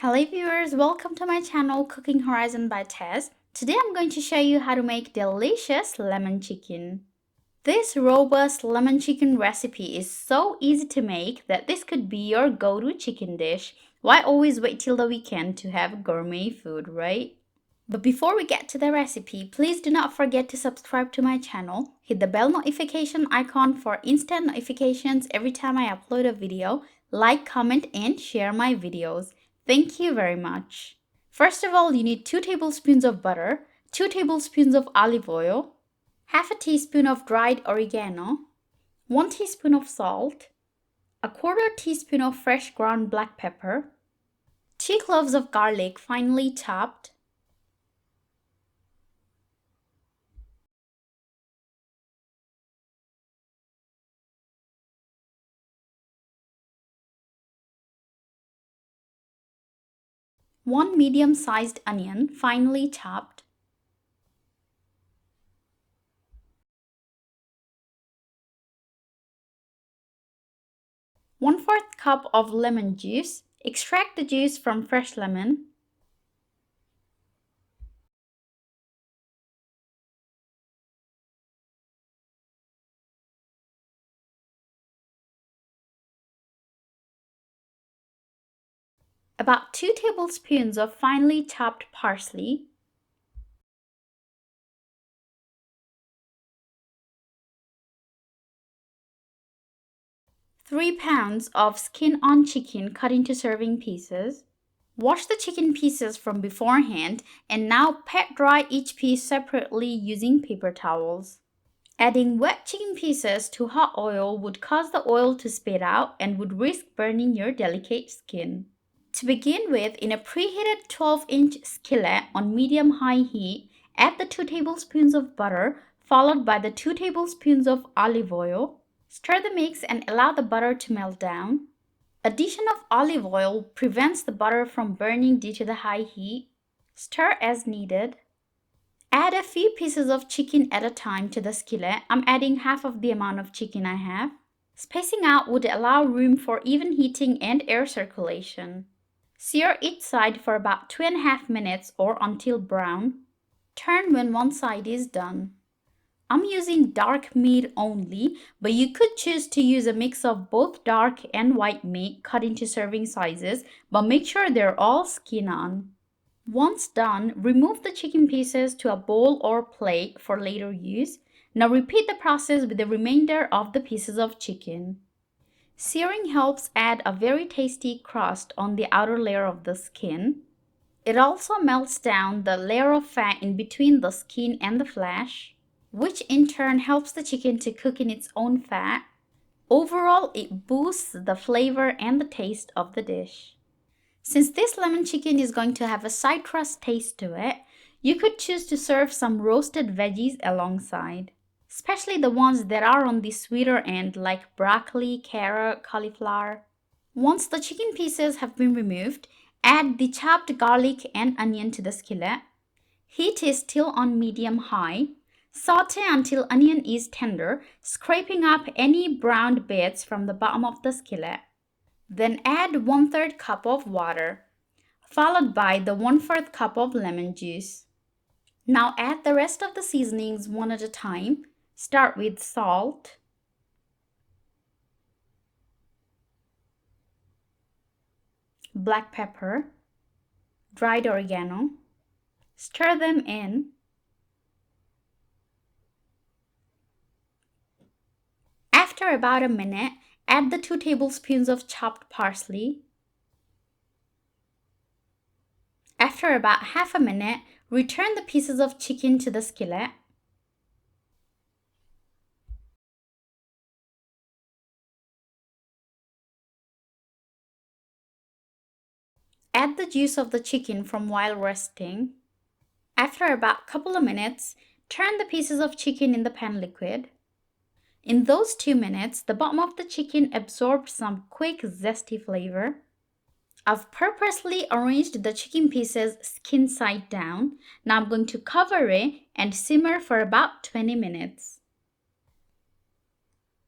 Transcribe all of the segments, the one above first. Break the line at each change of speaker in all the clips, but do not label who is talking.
Hello viewers, welcome to my channel Cooking Horizon by Tess. Today I'm going to show you how to make delicious lemon chicken. This robust lemon chicken recipe is so easy to make that this could be your go-to chicken dish. Why always wait till the weekend to have gourmet food, right? But before we get to the recipe, please do not forget to subscribe to my channel, hit the bell notification icon for instant notifications every time I upload a video, like, comment, and share my videos. Thank you very much. First of all, you need 2 tablespoons of butter, 2 tablespoons of olive oil, half a teaspoon of dried oregano, 1 teaspoon of salt, a quarter teaspoon of fresh ground black pepper, 2 cloves of garlic finely chopped, 1 medium-sized onion finely chopped, 1/4 cup of lemon juice. Extract the juice from fresh lemon. About 2 tablespoons of finely chopped parsley. 3 pounds of skin-on chicken cut into serving pieces. Wash the chicken pieces from beforehand and now pat dry each piece separately using paper towels. Adding wet chicken pieces to hot oil would cause the oil to spit out and would risk burning your delicate skin. To begin with, in a preheated 12-inch skillet on medium-high heat, add the 2 tablespoons of butter followed by the 2 tablespoons of olive oil. Stir the mix and allow the butter to melt down. Addition of olive oil prevents the butter from burning due to the high heat. Stir as needed. Add a few pieces of chicken at a time to the skillet. I'm adding half of the amount of chicken I have. Spacing out would allow room for even heating and air circulation. Sear each side for about 2.5 minutes or until brown. Turn when one side is done. I'm using dark meat only, but you could choose to use a mix of both dark and white meat cut into serving sizes, but make sure they're all skin on. Once done, remove the chicken pieces to a bowl or plate for later use. Now repeat the process with the remainder of the pieces of chicken. Searing helps add a very tasty crust on the outer layer of the skin. It also melts down the layer of fat in between the skin and the flesh, which in turn helps the chicken to cook in its own fat. Overall, it boosts the flavor and the taste of the dish. Since this lemon chicken is going to have a citrus taste to it, you could choose to serve some roasted veggies alongside, especially the ones that are on the sweeter end like broccoli, carrot, cauliflower. Once the chicken pieces have been removed, add the chopped garlic and onion to the skillet. Heat is still on medium-high. Saute until onion is tender, scraping up any browned bits from the bottom of the skillet. Then add 1/3 cup of water, followed by the 1/4 cup of lemon juice. Now add the rest of the seasonings one at a time. Start with salt, black pepper, dried oregano. Stir them in. After about a minute, add the 2 tablespoons of chopped parsley. After about half a minute, return the pieces of chicken to the skillet. Add the juice of the chicken from while resting. After about a couple of minutes, turn the pieces of chicken in the pan liquid. In those 2 minutes, the bottom of the chicken absorbed some quick, zesty flavor. I've purposely arranged the chicken pieces skin side down. Now I'm going to cover it and simmer for about 20 minutes.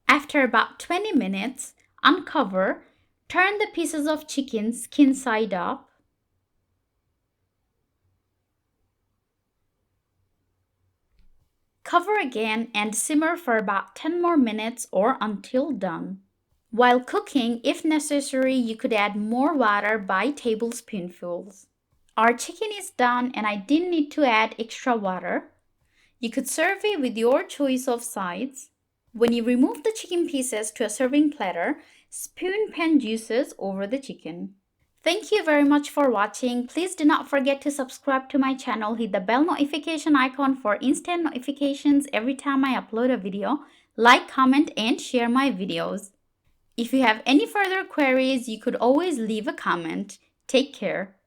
After about 20 minutes, uncover, turn the pieces of chicken skin side up. Cover again and simmer for about 10 more minutes or until done. While cooking, if necessary, you could add more water by tablespoonfuls. Our chicken is done and I didn't need to add extra water. You could serve it with your choice of sides. When you remove the chicken pieces to a serving platter, spoon pan juices over the chicken. Thank you very much for watching. Please do not forget to subscribe to my channel. Hit the bell notification icon for instant notifications every time I upload a video. Like, comment, and share my videos. If you have any further queries, you could always leave a comment. Take care.